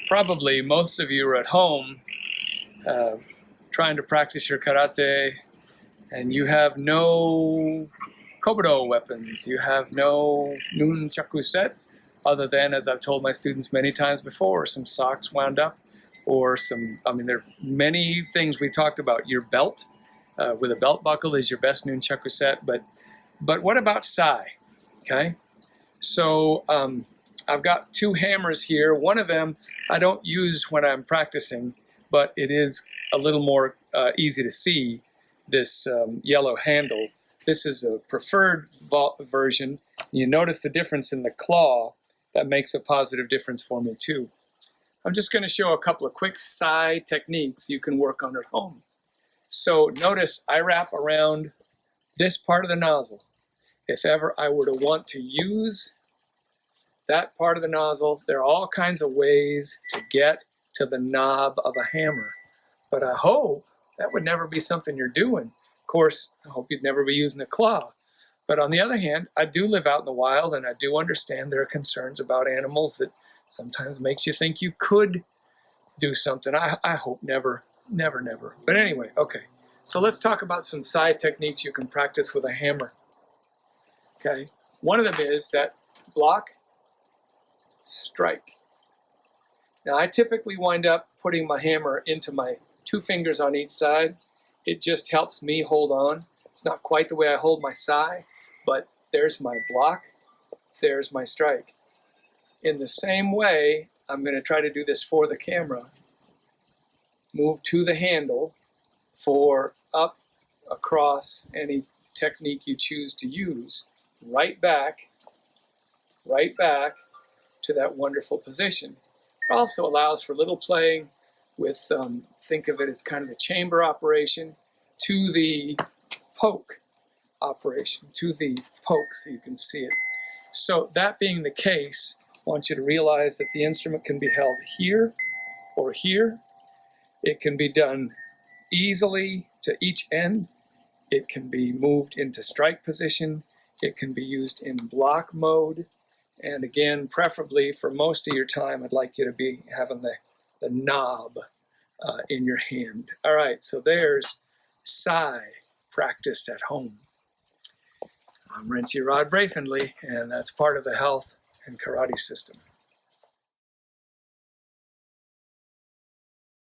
probably most of you are at home trying to practice your karate, and you have no Kobudo weapons. You have no nunchaku set, other than, as I've told my students many times before, some socks wound up, or some, there are many things we've talked about. Your belt, with a belt buckle, is your best nunchaku set, but what about sai, okay? So I've got two hammers here. One of them I don't use when I'm practicing, but it is a little more easy to see, this yellow handle. This is a preferred version. You notice the difference in the claw. That makes a positive difference for me too. I'm just going to show a couple of quick sai techniques you can work on at home. So notice I wrap around this part of the nozzle. If ever I were to want to use that part of the nozzle, there are all kinds of ways to get to the knob of a hammer. But I hope that would never be something you're doing. Of course, I hope you'd never be using a claw. But on the other hand, I do live out in the wild, and I do understand there are concerns about animals that sometimes makes you think you could do something. I hope never, never, never. But anyway, okay. So let's talk about some sai techniques you can practice with a hammer. Okay. One of them is that block, strike. Now I typically wind up putting my hammer into my two fingers on each side. It just helps me hold on. It's not quite the way I hold my sai, but there's my block, there's my strike. In the same way, I'm going to try to do this for the camera. Move to the handle for up, across, any technique you choose to use. Right back to that wonderful position. It also allows for little playing with, think of it as kind of a chamber operation, to the poke operation, to the poke, so you can see it. So that being the case, I want you to realize that the instrument can be held here or here. It can be done easily to each end. It can be moved into strike position. It can be used in block mode. And again, preferably for most of your time, I'd like you to be having the knob in your hand. All right, so there's sai practiced at home. I'm Renchi Rod Brafenley, and that's part of the Health and Karate System.